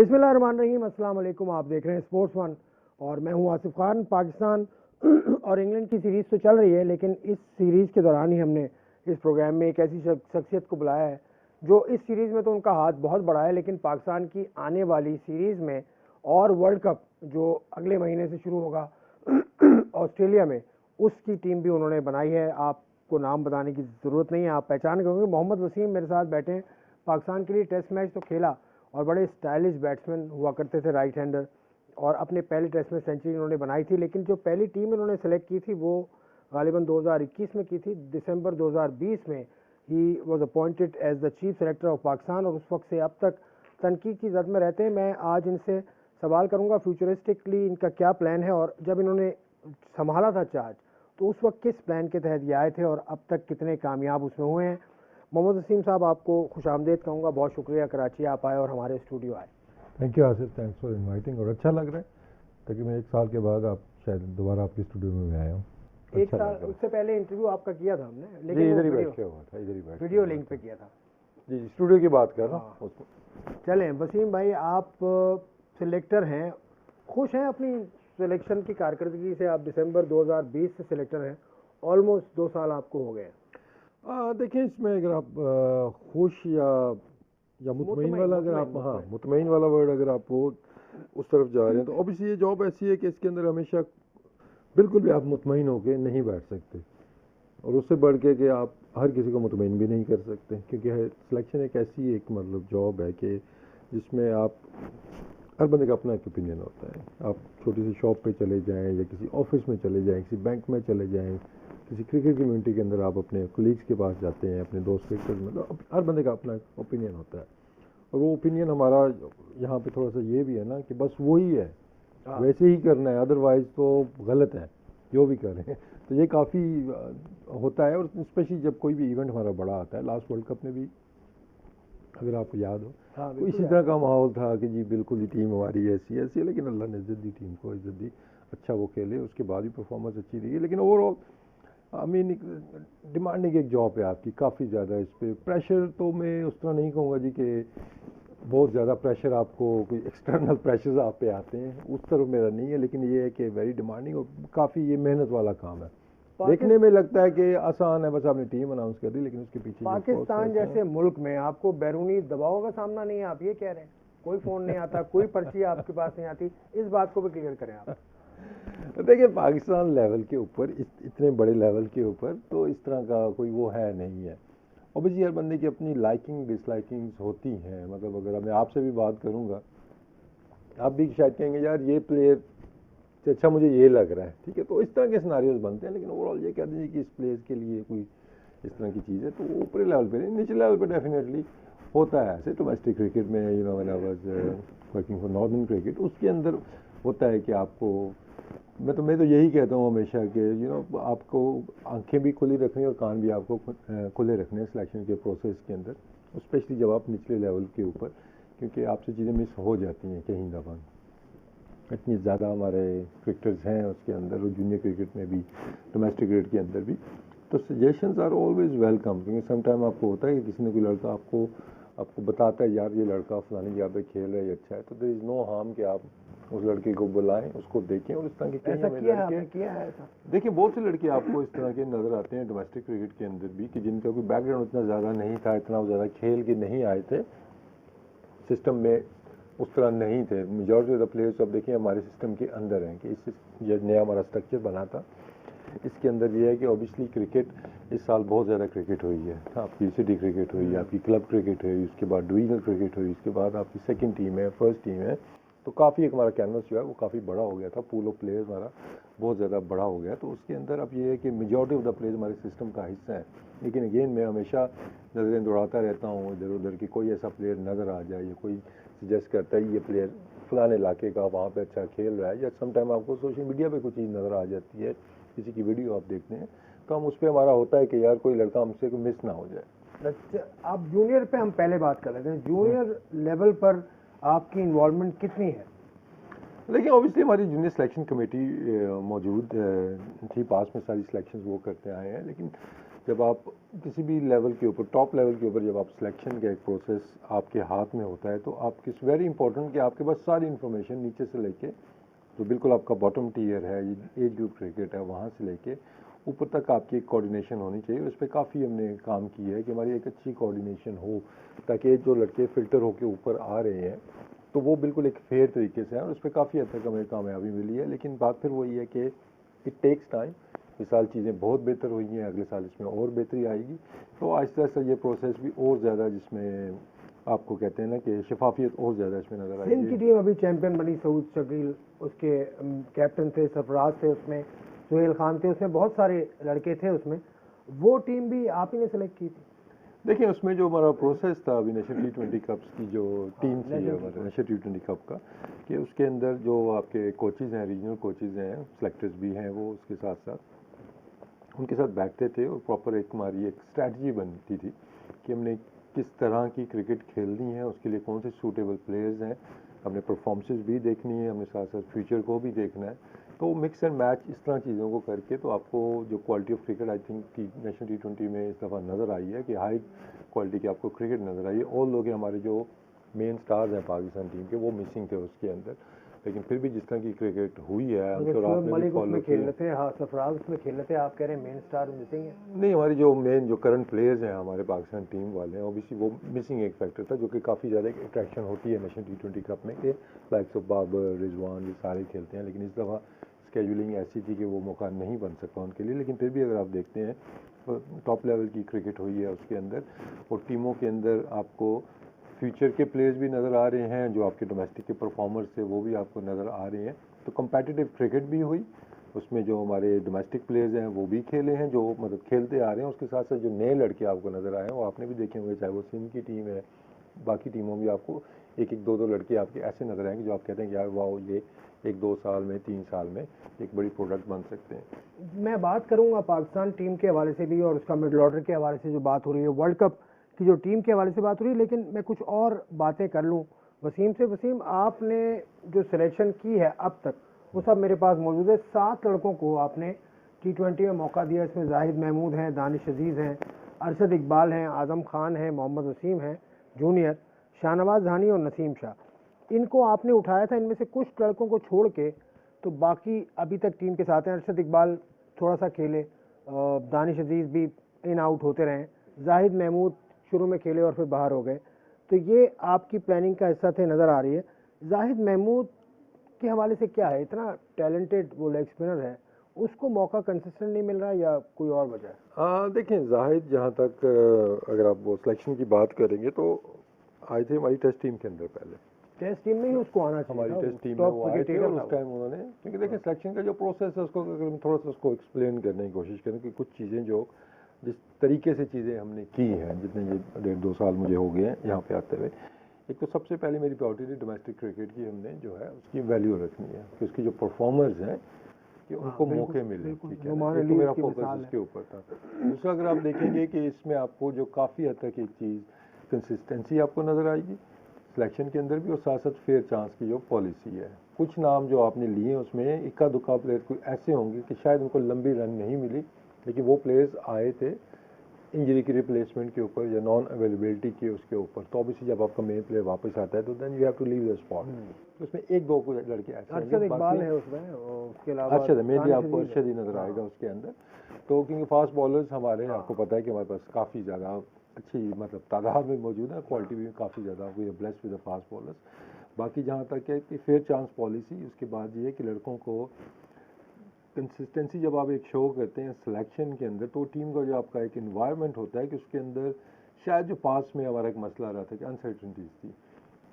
बिस्मिल्लाहिर्रहमानिर्रहीम, अस्सलाम वालेकुम। आप देख रहे हैं स्पोर्ट्स वन और मैं हूं आसिफ खान। पाकिस्तान और इंग्लैंड की सीरीज़ तो चल रही है, लेकिन इस सीरीज़ के दौरान ही हमने इस प्रोग्राम में एक ऐसी शख्सियत को बुलाया है जो इस सीरीज़ में तो उनका हाथ बहुत बड़ा है, लेकिन पाकिस्तान की आने वाली सीरीज़ में और वर्ल्ड कप जो अगले महीने से शुरू होगा ऑस्ट्रेलिया में, उसकी टीम भी उन्होंने बनाई है। आपको नाम बताने की ज़रूरत नहीं है, आप पहचान गए होंगे। मोहम्मद वसीम मेरे साथ बैठे हैं। पाकिस्तान के लिए टेस्ट मैच तो खेला और बड़े स्टाइलिश बैट्समैन हुआ करते थे, राइट हैंडर, और अपने पहले टेस्ट में सेंचुरी उन्होंने बनाई थी। लेकिन जो पहली टीम इन्होंने सेलेक्ट की थी वो गालिबन 2021 में की थी। दिसंबर 2020 में ही was appointed as the chief selector of Pakistan और उस वक्त से अब तक तनकीद की जद में रहते हैं। मैं आज इनसे सवाल करूंगा फ्यूचरिस्टिकली इनका क्या प्लान है, और जब इन्होंने संभाला था चार्ज तो उस वक्त किस प्लान के तहत ये आए थे और अब तक कितने कामयाब उसमें हुए हैं। मोहम्मद वसीम साहब, आपको खुशामदीद कहूँगा। बहुत शुक्रिया कराची आप आए और हमारे स्टूडियो आए। Thank you Asif, thanks for inviting. और अच्छा लग रहा है तकरीबन 1 साल के बाद आप शायद दोबारा आपके स्टूडियो में आया हूँ। एक साल उससे पहले इंटरव्यू आपका किया था हमने, लेकिन इधर ही बैठ के हुआ था, इधर ही बैठ वीडियो लिंक पे किया था जी। स्टूडियो की बात कर रहा हूँ। चलें वसीम भाई, आप सिलेक्टर हैं, खुश हैं अपनी सिलेक्शन की कारकर्दगी से? आप दिसंबर 2020 से सिलेक्टर हैं, ऑलमोस्ट 2 साल आपको हो गए। देखिए, इसमें अगर आप खुश या मुतमईन वाला, अगर आप मुतमईन वाला वर्ड अगर आप वो उस तरफ जा रहे हैं, तो ऑब्वियसली ये जॉब ऐसी है कि इसके अंदर हमेशा बिल्कुल भी आप मुतमईन होकर नहीं बैठ सकते, और उससे बढ़ के कि आप हर किसी को मुतमईन भी नहीं कर सकते, क्योंकि सिलेक्शन एक ऐसी एक मतलब जॉब है कि जिसमें आप हर बंदे का अपना एक ओपिनियन होता है। आप छोटी सी शॉप पे चले जाएं या किसी ऑफिस में चले जाएं, किसी बैंक में चले जाएं, किसी क्रिकेट कम्युनिटी के अंदर आप अपने कोलीग्स के पास जाते हैं, अपने दोस्त क्रिकेट में, तो हर बंदे का अपना ओपिनियन होता है। और वो ओपिनियन हमारा यहाँ पे थोड़ा सा ये भी है ना कि बस वही है, वैसे ही करना है, अदरवाइज तो गलत है जो भी कर रहे हैं। तो ये काफ़ी होता है, और स्पेशली जब कोई भी इवेंट हमारा बड़ा आता है। लास्ट वर्ल्ड कप में भी अगर आपको याद हो, तो इसी तरह का माहौल था कि जी बिल्कुल ही टीम हमारी ऐसी ऐसी है, लेकिन अल्लाह ने इज्जत दी, टीम को इज्जत दी, अच्छा वो खेले, उसके बाद भी परफॉर्मेंस अच्छी रही। लेकिन ओवरऑल आई मीन डिमांडिंग एक जॉब है आपकी, काफ़ी ज़्यादा इस पर प्रेशर तो मैं उस तरह नहीं कहूँगा जी कि बहुत ज़्यादा प्रेशर आपको कोई एक्सटर्नल प्रेशर्स आप पे आते हैं, उस तरफ मेरा नहीं है। लेकिन ये है कि वेरी डिमांडिंग और काफ़ी ये मेहनत वाला काम है। देखने में लगता है कि आसान है, बस आपने टीम अनाउंस कर दी, लेकिन उसके पीछे पाकिस्तान जैसे मुल्क में आपको बैरूनी दबाव का सामना नहीं है, आप ये कह रहे हैं? कोई फ़ोन नहीं आता, कोई पर्ची आपके पास नहीं आती, इस बात को भी क्लियर करें आप। देखिए, पाकिस्तान लेवल के ऊपर, इतने बड़े लेवल के ऊपर तो इस तरह का कोई वो है नहीं है। ऑब्वियसली हर बंदे की अपनी लाइकिंग डिसलाइकिंग्स होती हैं। मतलब अगर मैं आपसे भी बात करूंगा, आप भी शायद कहेंगे यार ये प्लेयर से अच्छा मुझे ये लग रहा है, ठीक है, तो इस तरह के सिनारियोज बनते हैं। लेकिन ओवरऑल ये कह दीजिए कि इस प्लेयर के लिए कोई इस तरह की चीज़ है, तो वो ऊपरी लेवल पे नहीं, निचले लेवल पे डेफिनेटली होता है। ऐसे डोमेस्टिक क्रिकेट में you know when I was working for northern cricket, उसके अंदर होता है कि आपको मैं तो यही कहता हूँ हमेशा कि यू नो आपको आंखें भी खुली रखनी और कान भी आपको खुले रखने सिलेक्शन के प्रोसेस के अंदर, स्पेशली जब आप निचले लेवल के ऊपर, क्योंकि आपसे चीज़ें मिस हो जाती हैं कहीं दफ़ा। इतनी ज़्यादा हमारे क्रिकेटर्स हैं उसके अंदर, और जूनियर क्रिकेट में भी, डोमेस्टिक क्रिकेट के अंदर भी, तो सजेशंस आर ऑलवेज वेलकम। क्योंकि समटाइम आपको होता है कि किसी ने कोई लड़का आपको बताता है यार ये लड़का फलानी जगह पे खेल रहा है, अच्छा है, तो देयर इज़ नो हार्म कि आप उस लड़के को बुलाएं, उसको देखें। और इस तरह के कई हमें लड़के देखिए, बहुत से लड़के आपको इस तरह के नज़र आते हैं डोमेस्टिक क्रिकेट के अंदर भी, कि जिनका कोई बैकग्राउंड उतना ज़्यादा नहीं था, इतना ज़्यादा खेल के नहीं आए थे, सिस्टम में उस तरह नहीं थे। मेजॉरिटी ऑफ द प्लेयर्स अब देखिए हमारे सिस्टम के अंदर हैं, कि इस जो नया हमारा स्ट्रक्चर बना था, इसके अंदर ये है कि ऑब्वियसली क्रिकेट इस साल बहुत ज़्यादा क्रिकेट हुई है। आपकी सिटी क्रिकेट हुई, आपकी क्लब क्रिकेट हुई, उसके बाद डिवीजनल क्रिकेट हुई, उसके बाद आपकी सेकंड टीम है, फर्स्ट टीम है, तो काफ़ी एक हमारा कैनवस जो है वो काफ़ी बड़ा हो गया था, पूल ऑफ प्लेयर्स हमारा बहुत ज़्यादा बड़ा हो गया। तो उसके अंदर अब ये है कि मेजॉरिटी ऑफ द प्लेयर्स हमारे सिस्टम का हिस्सा है। लेकिन अगेन मैं हमेशा नज़रें दौड़ाता रहता हूँ इधर उधर कि कोई ऐसा प्लेयर नज़र आ जाए, या कोई सजेस्ट करता है ये प्लेयर फलाने इलाके का वहाँ पे अच्छा खेल रहा है, या समटाइम आपको सोशल मीडिया पे कुछ चीज़ नज़र आ जाती है, किसी की वीडियो आप देखते हैं, तो हम उस पर हमारा होता है कि यार कोई लड़का हमसे कोई मिस ना हो जाए। आप जूनियर पे हम पहले बात कर रहे थे, जूनियर लेवल पर आपकी इन्वॉल्वमेंट कितनी है? देखिए, ऑब्वियसली हमारी जूनियर सिलेक्शन कमेटी मौजूद थी, पास में सारी सिलेक्शंस वो करते आए हैं। लेकिन जब आप किसी भी लेवल के ऊपर, टॉप लेवल के ऊपर, जब आप सिलेक्शन का एक प्रोसेस आपके हाथ में होता है, तो आप किस वेरी इंपॉर्टेंट कि आपके पास सारी इन्फॉर्मेशन नीचे से लेके, जो बिल्कुल आपका बॉटम टीयर है, एज ग्रुप क्रिकेट है, वहाँ से लेके ऊपर तक आपकी एक कोऑर्डिनेशन होनी चाहिए। उस पर काफ़ी हमने काम किया है कि हमारी एक अच्छी कोऑर्डिनेशन हो, ताकि जो लड़के फिल्टर होकर ऊपर आ रहे हैं तो वो बिल्कुल एक फेयर तरीके से है, और उस पर काफ़ी हद तक हमें कामयाबी मिली है। लेकिन बात फिर वही है कि इट टेक्स टाइम। इस साल चीज़ें बहुत बेहतर हुई हैं, अगले साल इसमें और बेहतरी आएगी। तो आहिस्ता आहिस्ता ये प्रोसेस भी और ज़्यादा, जिसमें आपको कहते हैं ना कि शफाफियत और ज़्यादा इसमें नज़र सिंध की आएगी। टीम अभी चैंपियन बनी, सऊद शकील उसके कैप्टन थे, सरफराज थे उसमें, सुहेल खान थे उसमें, बहुत सारे लड़के थे उसमें। वो टीम भी आप ही ने सेलेक्ट की थी? देखिए, उसमें जो हमारा प्रोसेस था अभी नेशनल T20 कप्स की जो टीम थी हमारे नेशनल T20 कप का, कि उसके अंदर जो आपके कोचेज़ हैं, रीजनल कोचेज़ हैं, सेलेक्टर्स भी हैं, वो उसके साथ साथ उनके साथ बैठते थे और प्रॉपर एक हमारी एक स्ट्रैटेजी बनती थी कि हमने किस तरह की क्रिकेट खेलनी है, उसके लिए कौन से सूटेबल प्लेयर्स हैं, हमने परफॉर्मेंसेस भी देखनी है, हमने साथ साथ फ्यूचर को भी देखना है। तो मिक्स एंड मैच इस तरह चीज़ों को करके तो आपको जो quality of cricket I think कि नेशनल T20 में इस दफ़ा नज़र आई है कि हाई क्वालिटी की आपको क्रिकेट नज़र आई है। और लोग हमारे जो मेन स्टार्स हैं पाकिस्तान टीम के, वो मिसिंग थे उसके अंदर। लेकिन फिर भी जिस तरह की क्रिकेट हुई है, शुएब आपने भी मलिक फॉलो उसमें खेल किया। रहे थे, हाँ सरफराज उसमें खेल रहे थे, आप कह रहे हैं मेन स्टार मिसिंग है? नहीं, हमारी जो मेन जो करंट प्लेयर्स हैं हमारे पाकिस्तान टीम वाले हैं, ऑब्वियसली वो मिसिंग एक फैक्टर था, जो कि काफ़ी ज़्यादा एक अट्रैक्शन होती है नेशनल T20 कप में कि लाइक्स ऑफ बाबर, रिजवान, ये सारे खेलते हैं। लेकिन इस दफ़ा स्केजुलिंग ऐसी थी कि वो मौका नहीं बन सका उनके लिए। लेकिन फिर भी अगर आप देखते हैं टॉप लेवल की क्रिकेट हुई है उसके अंदर, और टीमों के अंदर आपको फ्यूचर के प्लेयर्स भी नज़र आ रहे हैं, जो आपके डोमेस्टिक के परफॉर्मर्स थे वो भी आपको नज़र आ रहे हैं। तो कम्पेटिटिव क्रिकेट भी हुई, उसमें जो हमारे डोमेस्टिक प्लेयर्स हैं वो भी खेले हैं, जो मतलब खेलते आ रहे हैं। उसके साथ साथ जो नए लड़के आपको नज़र आए हैं वो आपने भी देखे होंगे, चाहे वो सिंध की टीम है, बाकी टीमों में आपको एक एक दो दो लड़के आपके ऐसे नज़र आएंगे जो आप कहते हैं कि यार वाह, ये एक दो साल में, 3 साल में एक बड़ी प्रोडक्ट बन सकते हैं। मैं बात करूंगा पाकिस्तान टीम के हवाले से भी, और उसका मिडल ऑर्डर के हवाले से जो बात हो रही है, वर्ल्ड कप की जो टीम के हवाले से बात हो रही है, लेकिन मैं कुछ और बातें कर लूं वसीम से। वसीम, आपने जो सिलेक्शन की है अब तक वो सब मेरे पास मौजूद है। 7 लड़कों को आपने T20 में मौका दिया। इसमें जाहिद महमूद हैं, दानिश अजीज़ हैं, अरशद इकबाल हैं, आज़म खान हैं, मोहम्मद वसीम हैं जूनियर, शाहनवाज धानी और नसीम शाह। इनको आपने उठाया था। इनमें से कुछ लड़कों को छोड़ के तो बाकी अभी तक टीम के साथ हैं। अरशद इकबाल थोड़ा सा खेले, दानिश अजीज़ भी इन आउट होते रहे, जाहिद महमूद शुरू में खेले और फिर बाहर हो गए। तो ये आपकी प्लानिंग का हिस्सा थे, नज़र आ रही है। जाहिद महमूद के हवाले से क्या है, इतना टैलेंटेड वो लेग स्पिनर है, उसको मौका कंसिस्टेंट नहीं मिल रहा या कोई और वजह है? देखें, जाहिद जहाँ तक अगर आप वो सिलेक्शन की बात करेंगे तो आए थे हमारी टेस्ट टीम के अंदर पहले। टेस्ट टीम में ही उसको आना चाहिए हमारी था, टेस्ट टीम में टॉप वो आए थे, क्रिकेटर और था उस वो। टाइम उन्होंने, क्योंकि देखिए सिलेक्शन का जो प्रोसेस है उसको अगर मैं थोड़ा सा उसको एक्सप्लेन करने की कोशिश करूँ कि कुछ चीज़ें जो जिस तरीके से चीज़ें हमने की हैं, जितने ये 1.5-2 साल मुझे हो गए हैं यहाँ पे आते हुए, एक तो सबसे पहले मेरी प्रायोरिटी थी डोमेस्टिक क्रिकेट की, हमने जो है उसकी वैल्यू रखनी है कि उसकी जो परफॉर्मर्स हैं कि उनको मौके मिले, ठीक है ना। एक तो मेरा फोकस इसके ऊपर था। दूसरा, अगर आप देखेंगे कि इसमें आपको जो काफ़ी हद तक एक चीज़ कंसिस्टेंसी आपको नज़र आएगी सिलेक्शन के अंदर भी, और साथ साथ फेयर चांस की जो पॉलिसी है। कुछ नाम जो आपने लिए हैं उसमें इक्का दुक्का प्लेयर कोई ऐसे होंगे कि शायद उनको लंबी रन नहीं मिली, लेकिन वो प्लेयर्स आए थे इंजरी की रिप्लेसमेंट के ऊपर या नॉन अवेलेबिलिटी के उसके ऊपर। तो ऑब्वियसली जब आपका मेन प्लेयर वापस आता है तो then you have to leave the spot. तो उसमें एक दो को लड़के ऐसे अरशद इकबाल है उसमें, उसके अलावा अरशद, मेनली दानिश आपको अजीज है। अरशद ही नजर आएगा उसके अंदर। तो क्योंकि फास्ट बॉलर्स हमारे, आपको पता है कि हमारे पास काफ़ी ज़्यादा अच्छी मतलब तादाद में मौजूद है, क्वालिटी भी काफ़ी ज़्यादा, we are blessed with the fast bowlers. बाकी जहाँ तक है कि फेयर चांस पॉलिसी, उसके बाद ये है कि लड़कों को कंसिस्टेंसी, जब आप एक शो करते हैं सिलेक्शन के अंदर, तो टीम का जो आपका एक इन्वायरमेंट होता है कि उसके अंदर शायद जो पास में हमारा एक मसला रहा था कि अनसर्टनिटीज़ थी,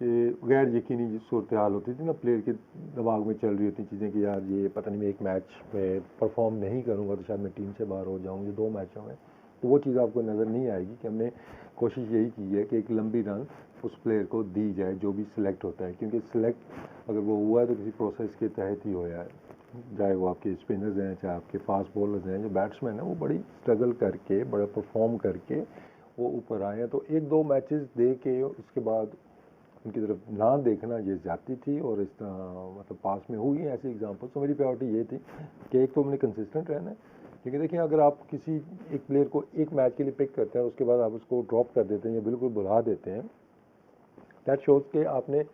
कि गैर यकीनी सूरत हाल होती थी ना, प्लेयर के दिमाग में चल रही होती चीज़ें कि यार ये पता नहीं मैं एक मैच में परफॉर्म नहीं करूँगा तो शायद मैं टीम से बाहर हो जाऊँ, ये 2 मैचों में। तो वो चीज़ आपको नज़र नहीं आएगी कि हमने कोशिश यही की है कि एक लंबी रन उस प्लेयर को दी जाए जो भी सिलेक्ट होता है, क्योंकि सिलेक्ट अगर वो हुआ है तो किसी प्रोसेस के तहत ही होया है। चाहे वो आपके स्पिनर्स हैं, चाहे आपके फास्ट बॉलर्स हैं, जो बैट्समैन हैं वो बड़ी स्ट्रगल करके, बड़ा परफॉर्म करके वो ऊपर आए हैं। तो 1-2 मैचेस दे के उसके बाद उनकी तरफ ना देखना ये ज़्यादती थी, और इस तरह मतलब पास में हुई है ऐसी एग्जांपल। तो मेरी प्रायोरिटी ये थी कि एक तो हमने कंसिस्टेंट रहना है, क्योंकि देखिए अगर आप किसी एक प्लेयर को एक मैच के लिए पिक करते हैं उसके बाद आप उसको ड्रॉप कर देते हैं या बिल्कुल भुला देते हैं, दैट शोज के आपने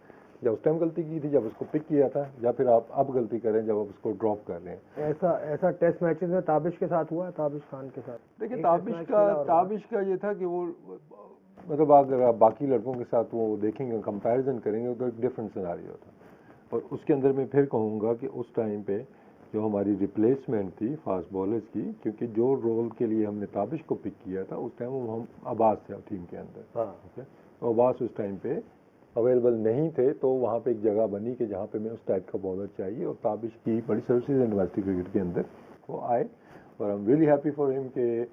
जब उस टाइम गलती की थी जब उसको पिक किया था, या फिर आप अब गलती कर रहे हैं जब आप उसको ड्रॉप कर रहे हैं। ऐसा टेस्ट मैचेस में ताबिश के साथ हुआ, ताबिश खान के साथ। देखिए ताबिश का ये था कि वो मतलब अगर आप बाकी लड़कों के साथ वो देखेंगे, कंपैरिजन करेंगे तो एक डिफरेंट सिनारियो था। और उसके अंदर मैं फिर कहूँगा कि उस टाइम पे जो हमारी रिप्लेसमेंट थी फास्ट बॉलर्स की, क्योंकि जो रोल के लिए हमने ताबिश को पिक किया था उस टाइम वो हम अब्बास थे टीम के अंदर। ठीक है, तो अब्बास उस टाइम पे अवेलेबल नहीं थे, तो वहाँ पे एक जगह बनी कि जहाँ पे मैं उस टाइप का बॉलर चाहिए, और ताबिश की बड़ी सर्विसेज यूनिवर्सिटी क्रिकेट के अंदर वो आए। और I am really happy for him कि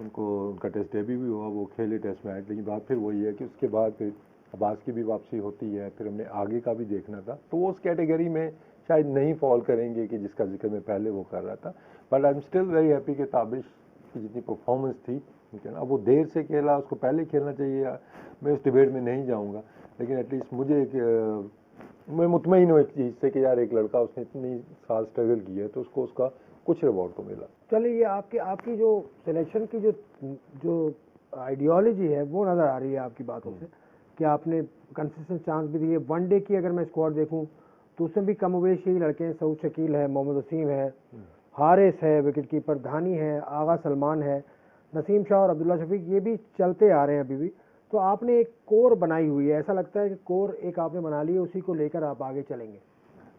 उनको उनका टेस्ट डेब्यू भी हुआ, वो खेले टेस्ट मैच। लेकिन बात फिर वही है कि उसके बाद फिर अब्बास की भी वापसी होती है, फिर हमने आगे का भी देखना था, तो वो उस कैटेगरी में शायद नहीं फॉल करेंगे कि जिसका जिक्र मैं पहले वो कर रहा था। But I am still very happy कि ताबिश की जितनी परफॉर्मेंस थी, ठीक है ना, अब वो देर से खेला, उसको पहले खेलना चाहिए, मैं उस डिबेट में नहीं जाऊँगा, लेकिन एटलीस्ट मुझे मैं मुतमईन हूँ एक चीज़ से कि यार एक लड़का उसने इतनी साल स्ट्रगल की है तो उसको उसका कुछ रिवॉर्ड तो मिला। चलिए, ये आपकी जो सिलेक्शन की जो आइडियोलॉजी है वो नज़र आ रही है आपकी बातों से कि आपने कंसिस्टेंट चांस भी दिए। वनडे की अगर मैं स्क्वाड देखूं तो उसमें भी कमोवेश यही लड़के हैं, सऊद शकील है, मोहम्मद वसीम है, हारिस है, विकेट कीपर धानी है, आगा सलमान है, नसीम शाह और अब्दुल्ला शफीक, ये भी चलते आ रहे हैं अभी भी। तो आपने एक कोर बनाई हुई है, ऐसा लगता है कि कोर एक आपने बना ली है, उसी को लेकर आप आगे चलेंगे।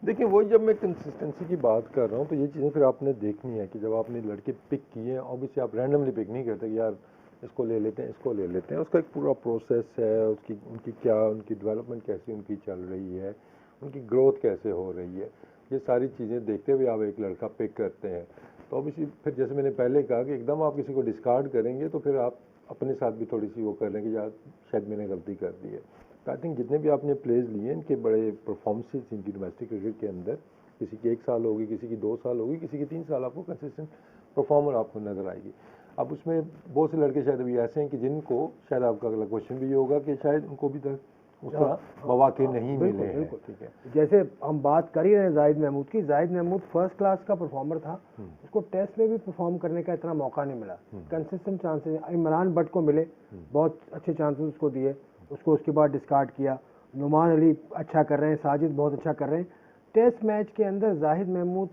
देखिए वही, जब मैं कंसिस्टेंसी की बात कर रहा हूँ तो ये चीज़ें फिर आपने देखनी है कि जब आपने लड़के पिक किए हैं, ऑब्वियसली आप रैंडमली पिक नहीं करते कि यार इसको ले लेते हैं, इसको ले लेते हैं। उसका एक पूरा प्रोसेस है, उसकी उनकी डेवलपमेंट कैसी उनकी चल रही है, उनकी ग्रोथ कैसे हो रही है, ये सारी चीज़ें देखते हुए आप एक लड़का पिक करते हैं। तो ऑब्वियसली फिर जैसे मैंने पहले कहा कि एकदम आप किसी को डिस्कार्ड करेंगे तो फिर आप अपने साथ भी थोड़ी सी वो कर लेंगे, यार शायद मैंने गलती कर दी है। आई थिंक जितने भी आपने प्लेज लिए इनके बड़े परफॉर्मेंसेज इनकी डोमेस्टिक क्रिकेट के अंदर, किसी की 1 साल होगी, किसी की 2 साल होगी, किसी की 3 साल, आपको कंसिस्टेंट परफॉर्मर आपको नजर आएगी। अब उसमें बहुत से लड़के शायद अभी ऐसे हैं कि जिनको शायद आपका अगला क्वेश्चन भी होगा कि शायद उनको भी तक उस तरह मौके नहीं मिले हैं। ठीक है, जैसे हम बात कर ही रहे हैं जाहिद महमूद की, जाहिद महमूद फर्स्ट क्लास का परफॉर्मर था, उसको टेस्ट में भी परफॉर्म करने का इतना मौका नहीं मिला। कंसिस्टेंट चांसेस इमरान बट को मिले, बहुत अच्छे चांसेस उसको दिए, उसको उसके बाद डिस्कार्ड किया। नुमान अली अच्छा कर रहे हैं, साजिद बहुत अच्छा कर रहे हैं। टेस्ट मैच के अंदर जाहिद महमूद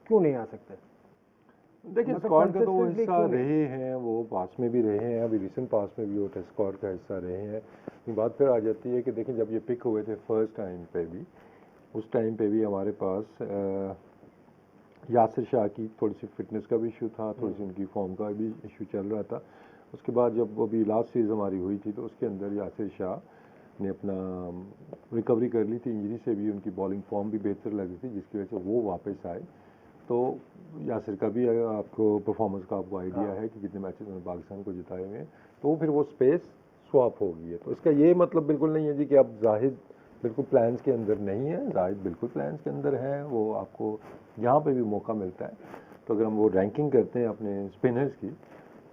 क्यों नहीं आ सकते? देखिए स्क्वाड का तो वो हिस्सा रहे हैं, वो पास में भी रहे हैं, अभी रिसेंट पास में भी वो टेस्ट स्क्वाड का हिस्सा रहे हैं। बात फिर आ जाती है कि देखिए जब ये पिक हुए थे फर्स्ट टाइम पे भी, उस टाइम पे भी हमारे पास यासिर शाह की थोड़ी सी फिटनेस का भी इशू था, थोड़ी सी उनकी फॉर्म का भी इशू चल रहा था। उसके बाद जब वो भी लास्ट सीरीज हमारी हुई थी तो उसके अंदर यासिर शाह ने अपना रिकवरी कर ली थी, इंजरी से भी उनकी बॉलिंग फॉर्म भी बेहतर लगी थी, जिसकी वजह से वो वापस आए। तो यासिर का भी आपको परफॉर्मेंस का आपको आइडिया है कि कितने मैचेस उन्होंने पाकिस्तान को जिताए हुए हैं, तो फिर वो स्पेस स्वैप हो गई है। तो इसका ये मतलब बिल्कुल नहीं है जी कि अब जाहिद बिल्कुल प्लान्स के अंदर नहीं है, जाहिद बिल्कुल प्लान्स के अंदर है, वो आपको यहाँ पे भी मौका मिलता है। तो अगर हम वो रैंकिंग करते हैं अपने स्पिनर्स की,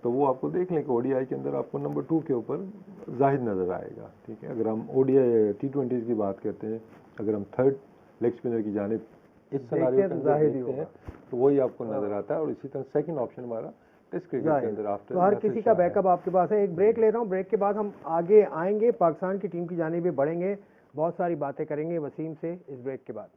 तो वो आपको देख लें कि ओडीआई के अंदर आपको नंबर 2 के ऊपर जाहिद नज़र आएगा। ठीक है, अगर हम ओडीआई T20 की बात करते हैं, अगर हम थर्ड लेग स्पिनर की जानिब इस सिनेरियो के अंदर देखते हैं तो वही आपको नजर आता है। और इसी तरह सेकंड ऑप्शन हमारा टेस्ट क्रिकेट के अंदर आफ्टर, तो हर किसी का बैकअप आपके पास है। एक ब्रेक ले रहा हूँ, ब्रेक के बाद हम आगे आएंगे, पाकिस्तान की टीम की जानिब भी बढ़ेंगे, बहुत सारी बातें करेंगे वसीम से इस ब्रेक के बाद।